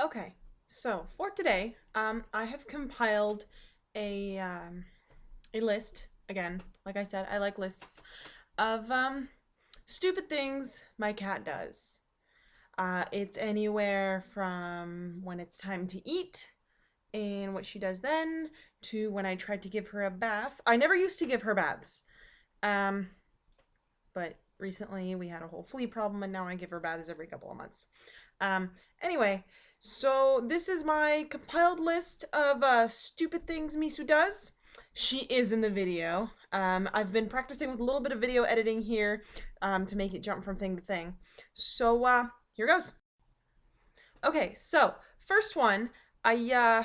Okay, so for today, I have compiled a a list. Again, like I said, I like lists of stupid things my cat does. It's anywhere from when it's time to eat and what she does then to when I tried to give her a bath. I never used to give her baths, um, but recently we had a whole flea problem and now I give her baths every couple of months. Um, anyway, so this is my compiled list of stupid things Misu does. She is in the video. I've been practicing with a little bit of video editing here to make it jump from thing to thing. So here goes. Okay, so first one, I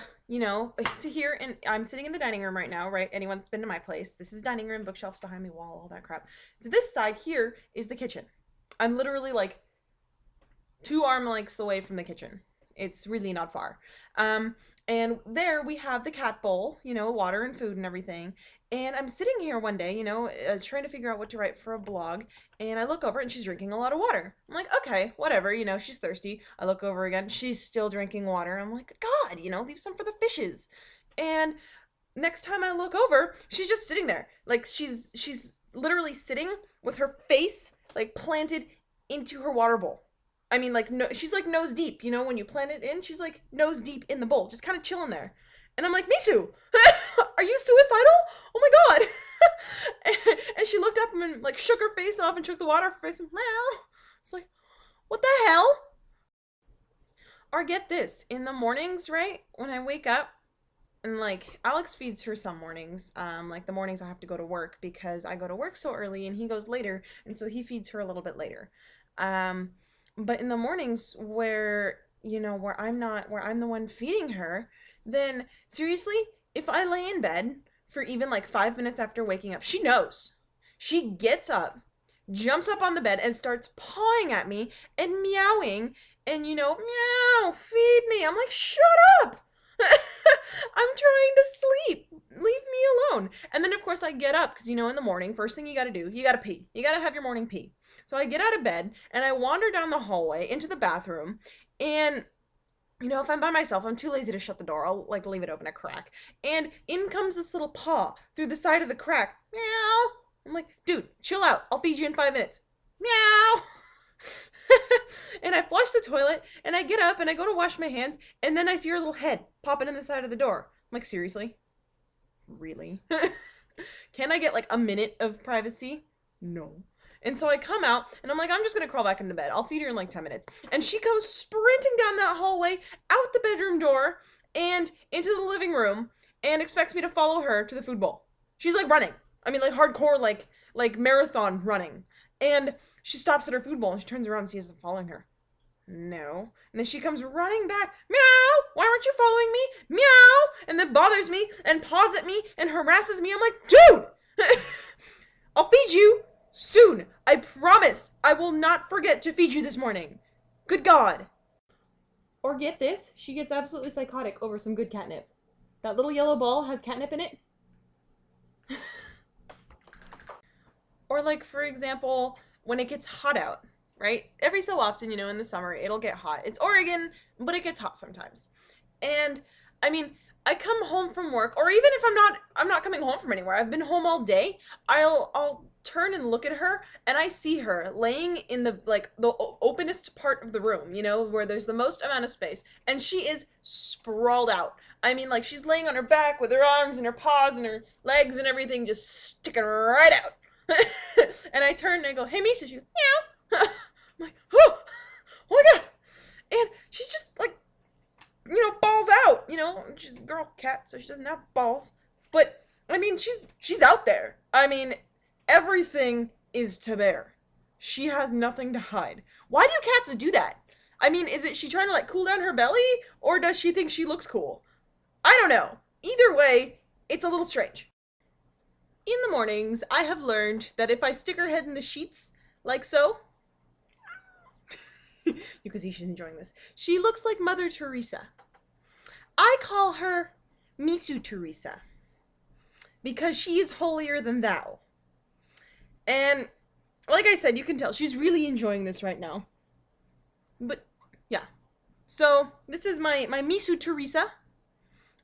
sit here and I'm sitting in the dining room right now, right? Anyone that's been to my place, this is dining room, bookshelves behind me, wall, all that crap. So this side here is the kitchen. I'm literally like 2 arm lengths away from the kitchen. It's really not far. And there we have the cat bowl, water and food and everything. And I'm sitting here one day, trying to figure out what to write for a blog. And I look over and she's drinking a lot of water. I'm like, okay, whatever, she's thirsty. I look over again, she's still drinking water. I'm like, God, leave some for the fishes. And next time I look over, she's just sitting there. Like she's literally sitting with her face like planted into her water bowl. I mean, like, no, she's like nose deep, when you plant it in, she's like nose deep in the bowl, just kind of chilling there. And I'm like, Misu, are you suicidal? Oh my God. And she looked up and like shook her face off and shook the water off her face and meow. It's like, what the hell? Or get this, in the mornings, right? When I wake up, and like Alex feeds her some mornings, like the mornings I have to go to work because I go to work so early and he goes later, and so he feeds her a little bit later. But in the mornings where I'm the one feeding her, then seriously, if I lay in bed for even like 5 minutes after waking up, she knows. She gets up, jumps up on the bed and starts pawing at me and meowing and meow, feed me. I'm like, shut up. I'm trying to sleep. Leave me alone. And then of course I get up because in the morning, first thing you got to do, you got to pee. You got to have your morning pee. So I get out of bed and I wander down the hallway into the bathroom, and if I'm by myself, I'm too lazy to shut the door. I'll like leave it open a crack. And in comes this little paw through the side of the crack. Meow. I'm like, dude, chill out. I'll feed you in 5 minutes. Meow. And I flush the toilet and I get up and I go to wash my hands, and then I see her little head popping in the side of the door. I'm like, seriously? Really? Can I get like a minute of privacy? No. And so I come out and I'm like, I'm just gonna crawl back into bed. I'll feed her in like 10 minutes. And she goes sprinting down that hallway, out the bedroom door, and into the living room, and expects me to follow her to the food bowl. She's like running. I mean, like hardcore, like marathon running. And she stops at her food bowl and she turns around and sees I'm following her. No. And then she comes running back. Meow! Why aren't you following me? Meow! And then bothers me and paws at me and harasses me. I'm like, dude! I'll feed you soon. I promise. I will not forget to feed you this morning. Good God. Or get this, she gets absolutely psychotic over some good catnip. That little yellow ball has catnip in it. Or like, for example, when it gets hot out, right? Every so often, in the summer, it'll get hot. It's Oregon, but it gets hot sometimes. And I mean, I come home from work, or even if I'm not coming home from anywhere, I've been home all day, I'll turn and look at her, and I see her laying in the openest part of the room, where there's the most amount of space, and she is sprawled out. I mean, like, she's laying on her back with her arms and her paws and her legs and everything just sticking right out. And I turn and I go, hey, Misa. She goes, meow. I'm like, oh my God. And she's just like, balls out, she's a girl cat, so she doesn't have balls. But I mean, she's out there. I mean, everything is to bear. She has nothing to hide. Why do cats do that? I mean, is it she trying to like cool down her belly, or does she think she looks cool? I don't know. Either way, it's a little strange. In the mornings, I have learned that if I stick her head in the sheets, like so, you can see she's enjoying this, she looks like Mother Teresa. I call her Misu Teresa because she is holier than thou. And like I said, you can tell she's really enjoying this right now. But yeah. So this is my Misu Teresa.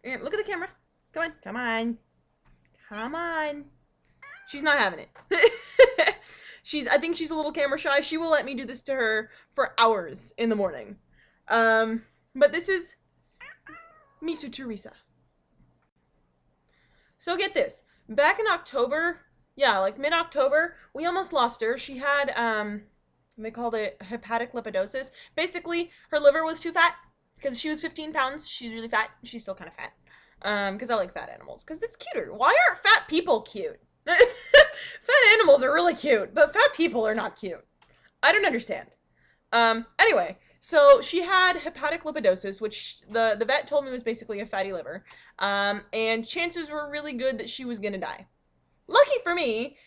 And look at the camera. Come on. Come on. Come on. She's not having it. I think she's a little camera shy. She will let me do this to her for hours in the morning. But this is Misu Teresa. So get this. Back in October, yeah, like mid-October, we almost lost her. She had, they called it hepatic lipidosis. Basically, her liver was too fat because she was 15 pounds. She's really fat. She's still kind of fat. Because I like fat animals. Because it's cuter. Why aren't fat people cute? Fat animals are really cute, but fat people are not cute. I don't understand. Anyway, so she had hepatic lipidosis, which the vet told me was basically a fatty liver. And chances were really good that she was gonna die. Lucky for me,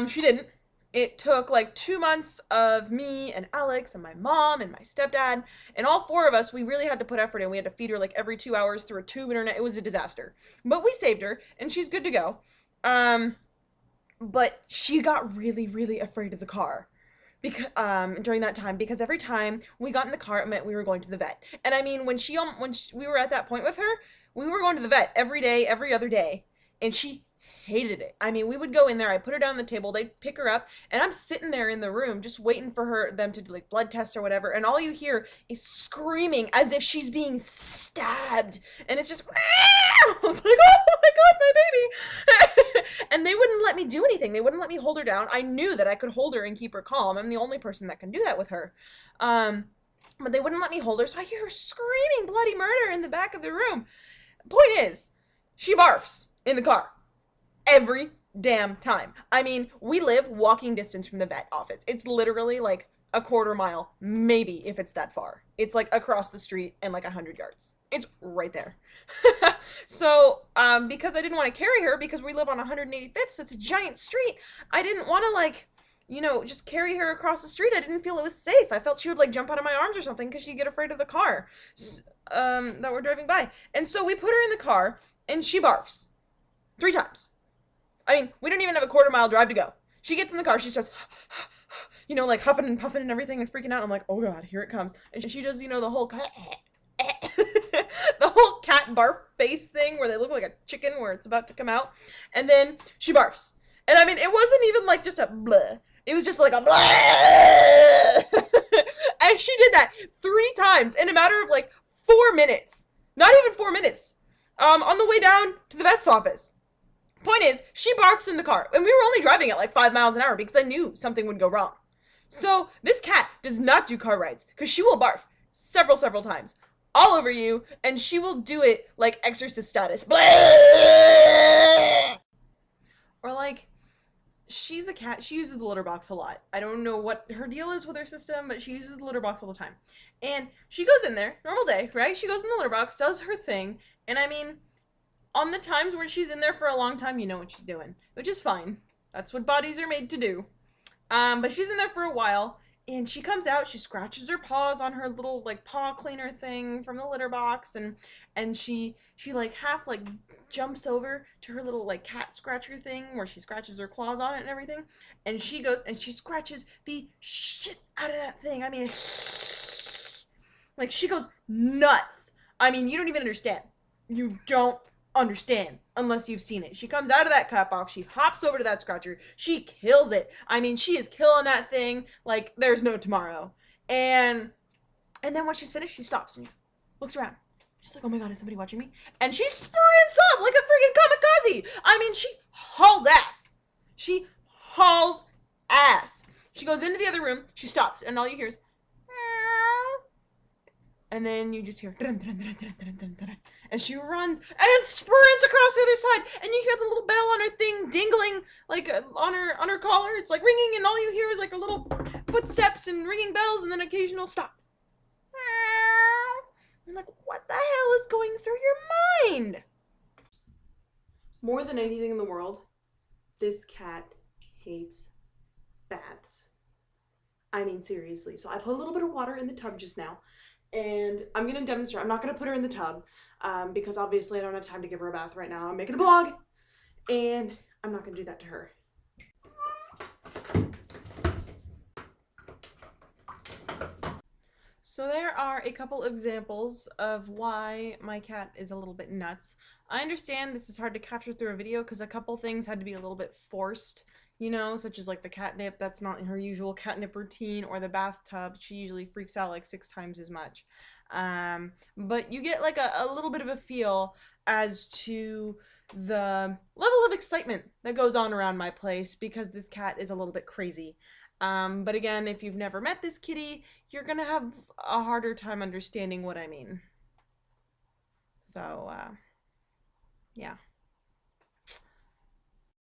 she didn't. It took like 2 months of me and Alex and my mom and my stepdad and all four of us. We really had to put effort in. We had to feed her like every 2 hours through a tube in her neck. It was a disaster, but we saved her and she's good to go. But she got really, really afraid of the car because during that time, because every time we got in the car, it meant we were going to the vet. And I mean, when we were at that point with her, we were going to the vet every day, every other day, and she hated it. I mean, we would go in there, I put her down on the table, they'd pick her up, and I'm sitting there in the room just waiting for them to do like blood tests or whatever, and all you hear is screaming as if she's being stabbed, and it's just, I was like, oh my god, my baby. And they wouldn't let me do anything. They wouldn't let me hold her down. I knew that I could hold her and keep her calm. I'm the only person that can do that with her. But they wouldn't let me hold her, so I hear her screaming bloody murder in the back of the room. Point is, she barfs in the car. Every damn time. I mean, we live walking distance from the vet office. It's literally like a quarter mile, maybe if it's that far. It's like across the street and like 100 yards. It's right there. So, because I didn't want to carry her because we live on 185th, so it's a giant street, I didn't want to like, you know, just carry her across the street. I didn't feel it was safe. I felt she would like jump out of my arms or something because she'd get afraid of the car that we're driving by. And so we put her in the car and she barfs 3 times. I mean, we don't even have a quarter mile drive to go. She gets in the car, she starts, you know, like huffing and puffing and everything and freaking out. I'm like, oh god, here it comes. And she does, you know, the whole the whole cat barf face thing where they look like a chicken where it's about to come out. And then she barfs. And I mean, it wasn't even like just a bleh. It was just like a bleh. And she did that 3 times in a matter of like 4 minutes. Not even 4 minutes. On the way down to the vet's office. Point is, she barfs in the car, and we were only driving at like 5 miles an hour because I knew something would go wrong. So this cat does not do car rides because she will barf several times all over you, and she will do it like exorcist status. Or like, she's a cat, she uses the litter box a lot. I don't know what her deal is with her system, but she uses the litter box all the time. And she goes in there, normal day, right? She goes in the litter box, does her thing, and I mean, on the times where she's in there for a long time, you know what she's doing, which is fine. That's what bodies are made to do. But she's in there for a while, and she comes out, she scratches her paws on her little, like, paw cleaner thing from the litter box, and she like, half, like, jumps over to her little, like, cat scratcher thing where she scratches her claws on it and everything, and she goes and she scratches the shit out of that thing. I mean, like, she goes nuts. I mean, you don't even understand. You don't understand unless you've seen it. She comes out of that cat box, she hops over to that scratcher, she kills it. I mean, she is killing that thing like there's no tomorrow. And then when she's finished, she stops and looks around. She's like, oh my god, is somebody watching me? And she sprints off like a freaking kamikaze. I mean, she hauls ass. She hauls ass. She goes into the other room, she stops, and all you hear is and then you just hear and she runs and sprints across the other side, and you hear the little bell on her thing dingling like on her collar. It's like ringing, and all you hear is like her little footsteps and ringing bells, and then occasional stop. I'm like, what the hell is going through your mind? More than anything in the world, this cat hates baths. I mean, seriously. So I put a little bit of water in the tub just now, and I'm going to demonstrate. I'm not going to put her in the tub because obviously I don't have time to give her a bath right now. I'm making a vlog, and I'm not going to do that to her. So there are a couple examples of why my cat is a little bit nuts. I understand this is hard to capture through a video because a couple things had to be a little bit forced, you know, such as like the catnip, that's not her usual catnip routine, or the bathtub, she usually freaks out like 6 times as much. But you get like a little bit of a feel as to the level of excitement that goes on around my place because this cat is a little bit crazy. But again, if you've never met this kitty, you're gonna have a harder time understanding what I mean. So, yeah.